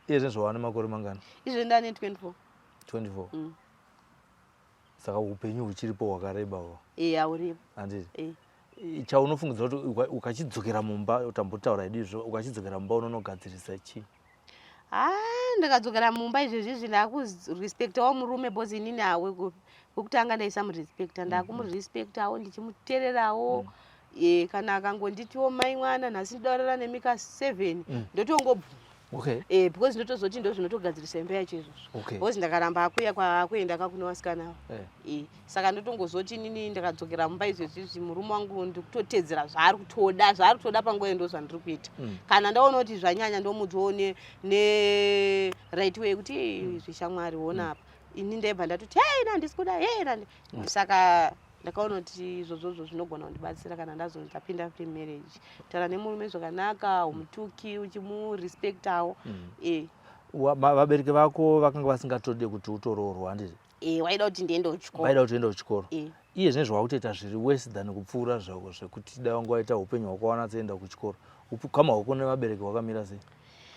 Iye zvawane makore mangani? Izvo ndane 24. 24. Saka upenyu huchiripo hwakareba hwo? Hauripo. Handiti? Chaunofungidza kuti ukachidzokera mumba utambotaura idizvo ukachidzokera mumba unonogadzirisa chii? Ndakadzokera mumba izvezvi ndakurespectawo murume bhozi inini hawe kwekutanga ndaisamurespecta ndakumurespectawo ndichimuteererawo. Kana akangonditiwo mai mwana nhasi ndidaurira nemika 7 ndotongobvuma. Because ndotozoti ndo zvinotogadzirisa imba yacho izvozvo. Because ndakaramba kuenda kakuno vasikana. Saka ndotongozoti inini ndakadzokera mumba izvezvi murume wangu ndikutotedzera zvaari kutoda panguva ndo zvandiri kuita. Kana ndaona kuti zvanyanya ndomudzowo right way kuti zvishamwari ona apa. Ini ndaibva ndatoti ndandisi kuda saka ndakaona kuti izvozvo zvinogona kundibatsira kana ndazondapinda marriage. Taura nemurume zvakanaka, umutuki uchimurespectawo. Vabereki vako vakanga vasingatodi kuti utoroorwa handiti? Waida kuti ndiende kuchikoro. Vaida kuti uende kuchikoro. Iye zvinezvi wakutoita zviri worse than kupfuura zvako zvekuti dai wanga waita upenyu hwakawana kuenda kuchikoro. Ukama hwako nevabereki hwakamira sei?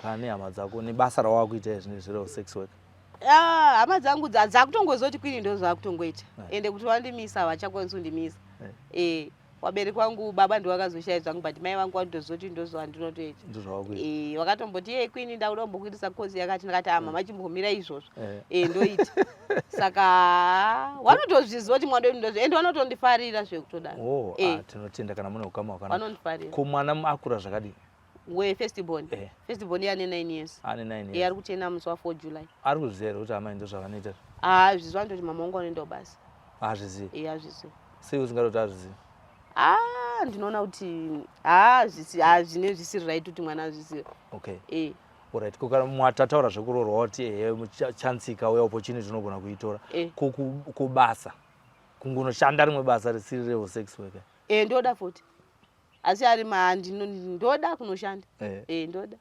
Kana nehama dzako nebasa rawakuita zvinezvi resex work? Hama dzangu dzakutongozoti kwini ndo zvakutongoita. Ende kuti wandimisa havachakwanisi kundimisa. Wabereki wangu baba ndo wakazoshaya zvangu but mai vangu vanotozoti ndo zvandinotoita. Ndo zvawakuita. Wakatomboti kwini ndauda kumbokuitisa kozi yakati ndakati mama chimbomira izvozvo. Ndoita. Saka wanotozviziva kuti mwana wedu ndozvo ende wanotondifarira zvekutodaro. Tinotenda kana mune ukama hwakanaka. Vanondifarira. Ko mwana akura zvakadini? Firstborn. Firstborn ane 9 years. Ane 9 years. Ari kutenda musi wa 4 July. Ari kuziva here kuti amai ndo zvavanoita? Zviziva ndoti mama wangu anoendawo basi. Hazvizivi? Hazvizivi. Sei usingatoti hazvizivi? Ndinoona kuti zvine zvisiri right kuti mwana azvizive. Alright. Kana mwatataura zvekuroorwa kuti muchansika uye opportunity unogona kuitora. Kubasa kungonoshanda rimwe basa risiri resex worker. Ndoda futi. Asi ari ndoda kunoshanda. Ndoda.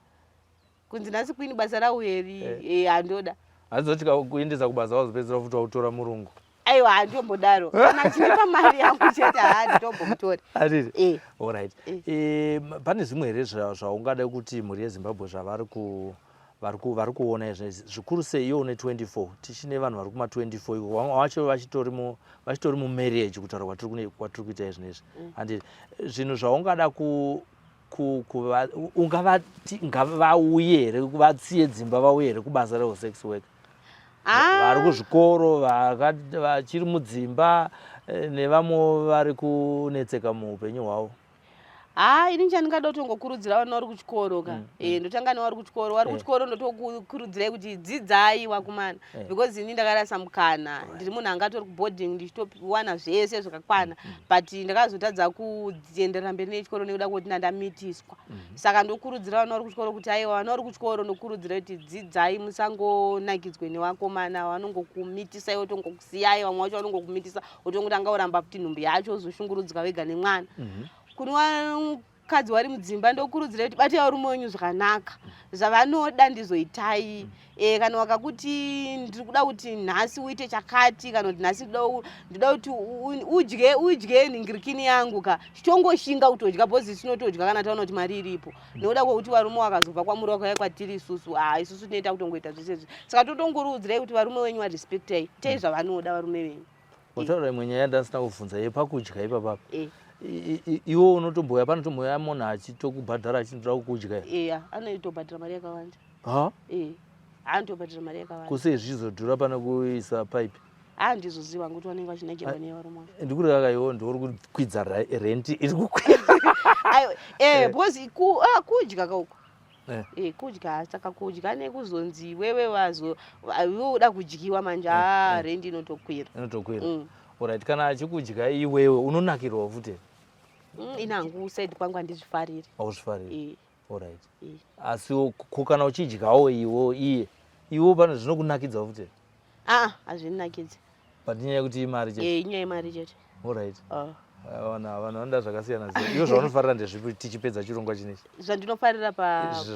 Kunzi nhasi kwini basa rauheri. Handoda. Hazoti kuendesa kubasa wazopedzera futi wautora murungu. Aiwa handombodaro. Kana chiripa mari yangu chete nditombomutora. Handiti? Alright. Pane zvimwe here zvaungada kuti mhuri yeZimbabwe vari kuona izvezvi zvikuru sei iwo ne24 tichine vanhu vari kuma24 wacho vachitori mumarriage kutaura kwatiri kuita izvinezvi. Handiti? Zvinhu zvaungada ungavati ngavauye here vatsiye dzimba vauye here kubasa resex work? Vari kuzvikoro vachiri mudzimba nevamwe vari kunetseka muupenyu hwavo? Ini chandingada kutongokurudzira vana vari kuchikoro ka. Ndotanga nevari kuchikoro ndotokurudzirai kuti dzidzai wakumana. Because ini ndakarasa mukana. Ndiri munhu angatori kuboarding ndichitowana zvese zvakakwana. But ndakazotadza kudziendera mberi nechikoro nekuda kuti ndandamitiswa. Saka ndokurudzira vana vari kuchikoro kuti aiwa vana vari kuchikoro ndokurudzirai kuti dzidzai musangonakidzwe nevakomana vanongokumitisai votongokusiyai vamwe vacho vanongokumitisa wotongotanga kuramba kuti nhumbi yacho uzoshungurudzwa wega nemwana. Kunwa vakadzi vari mudzimba ndokurudzira kuti batai varume wenyu zvakanaka zvavanoda ndizoitai. Kana wakakuti ndiri kuda kuti nhasi uite chakati kana kuti nhasi ndinoda kuti udye nhingirikini yangu ka chitongoshinga kutodya bhozi tinotodya kana taona kuti mari iripo. Nokuda kwekuti varume vakazobva kwamuri vakauya kwatiri isusu isusu tinoita kutongoita zvese saka totongorudzirai kuti varume wenyu varespektai itai zvavanoda varume venyu. Utaura imwe nyaya yandasina kuvhunza yepakudya ipapapo iwo unotomboya panotomboya munhu achitokubhadhara achinoda kukudya anoitobhadhara mari yakawanda. Anotobhadhara mari yakawanda kusei zvichizodhura pane kuisa paipi. Handizoziva ngekuti vanenge vachinakirwa nevarume. Ndikuri kaka iwo ndiuri kukwidza renti iri kukwira because kudya kauko kudya saka kudya nekuzonzi wewe iwe uda kudyiwa manje rendi inotokwira. Alright, kana achikudya iwewe unonakirwa futi. Inangu saidi kwangu handizvifariri. Hauzvifariri. Alright. Asi kana uchidyawo iwo pane zvinokunakidza futi. Hazvinakidzi. But inyaya yekuti imari chete. Inyaya yemari chete. Alright. Vanhu vanoda zvakasiyana siyana. Iwo zvaunofarira ndezvipi tichipedza chirongwa chinechi? Zvandinofarira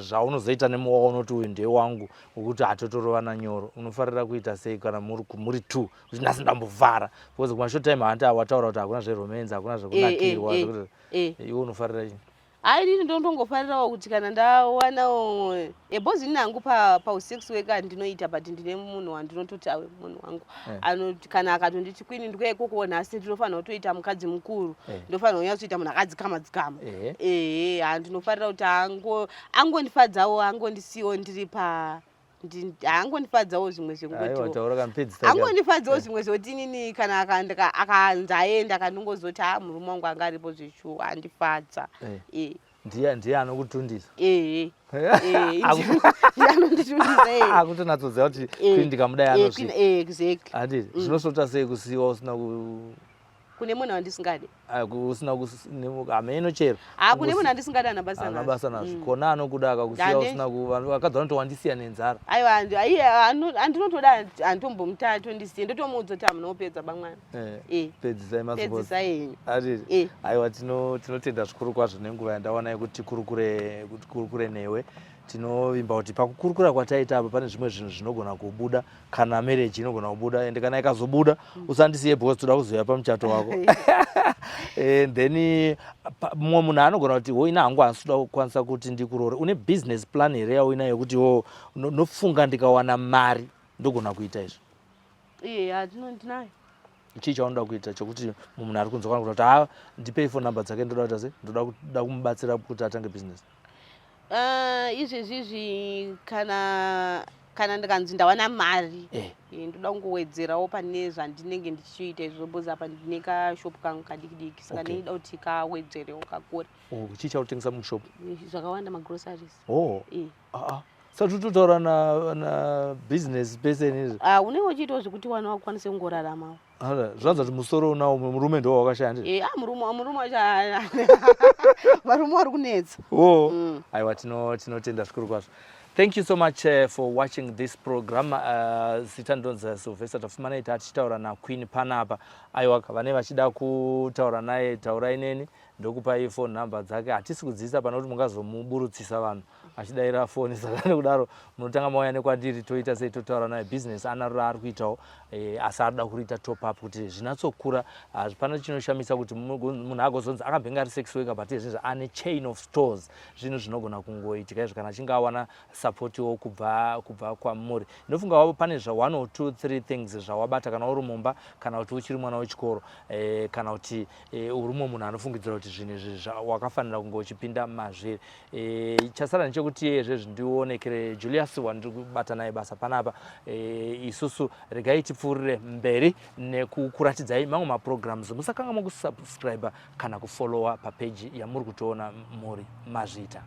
zvaunozoita nemowa unoti uyu ndewangu wokuti hatotorovana nyoro. Unofarira kuita sei kana muri 2 kuti nhasi ndambovhara. Because kuma short time wataura kuti hakuna zveromance, hakuna zvekunakirwa. Iwo unofarira chii? Ini ndongofarirawo kuti kana ndawanawo bhozi nangu pa6 weka ndinoita but ndine munhu wandinototi awe munhu wangu kana akatonditi kwini ndikuyekoko nhasi ndinofanira kutoita mukadzi mukuru ndinofanira kunyatsoita munhu akadzikama. Ndinofarira kuti angondifadzawo angondisiwo ndiri angondifadzawo zvimwe angondifadzawo zvimwe zvekuti inini kana akanzaenda kandingozoti murume wangu anga aripo zveshuwa handifadza. Ndiye anokutundisa. Anonditundisa. Akutonatsoziva kuti kwini ndikamudai anosvika. Exactly. Handiti zvinosvota sei kusiyiwa usina kune munhu wandisingadi. Usina ameno chero. Kune munhu wandisingadi anabasa nazvo. Kona anokuda akakusiya usina vakadzi vanoti wandisiya nenzara. Andinotoda handitombomutatu ndisiye ndotomuudza kuti hamuna kupedza bamwana. Pedzisai masipotsi. Pedzisai henyu. Handiti. Aiwa tinotenda zvikuru kwazvo nenguva yandaona yekuti kurukure newe. Tinovimba kuti pakukurukura kwataita apa pane zvimwe zvinhu zvinogona kubuda kana marriage inogona kubuda ende kana ikazobuda usandisiye because toda kuzoya pamuchato wako. Then mumwe munhu anogona kuti ina hangu handinoda kukwanisa kuti ndikurore. Une business plan here yauinayo yekuti nofunga ndikawana mari ndogona kuita izvo? Ndinayo. Chii chaunoda kuita chokuti munhu ari kunzwa kuti ndipei phone number dzake ndoda kuita sei? Ndoda kumubatsira kuti atange business. Izvezvizvi kana ndikanzi ndawana mari ndoda kungowedzerawo pane zvandinenge ndichiita izvo because apa ndine kashopu kangu kadiki saka ndinoda kuti kawedzerewo kakure. Chii chautengesa mushopu? Zvakawanda magroceries. Saka totaura na business person izvi. Unenge uchiitawo zvekuti wana wakwanise kungoraramawo. Zvanzi kuti musoro unawo murume ndo wakashaya ndizvo? Murume wacho varume vari kunetsa. Aiwa tinotenda zvikuru kwazvo. Thank you so much for watching this program. Zita ndonzi Sylvester Tafumanei tichitaura naQueen panapa. Aiwa vane vachida kutaura naye taurai neni ndokupai phone number dzake. Hatisi kudzidzisa pana kuti mungazomuburutsisa vanhu achidaira foni saka nekudaro munotanga mauya nekwandiri toita sei totaura naye business anaro ari kuitawo asi arida kuita top up kuti zvinatsokura. Hapana chinoshamisa kuti munhu agozonzi akabhenga ari sex worker but izvezvi ane chain of stores zvinhu zvinogona kungoitika izvo kana achinge awana supportiwo kubva kwamuri. Ndinofunga wavo pane 1 or 2 3 things zvawabata kana uri mumba kana kuti uchiri mwana wechikoro kana kuti uri munhu anofungidzira kuti zvinhu izvi wakafanira kunge uchipinda mazviri. Chasara ndechekuti izvezvi ndionekere Julius wandiri kubata naye basa panapa. Isusu regai tipfuurire mberi nekukuratidzai mamwe maprograms. Musakanga mukusubscribe kana kufollowa papeji yamuri kutoona muri mazvita.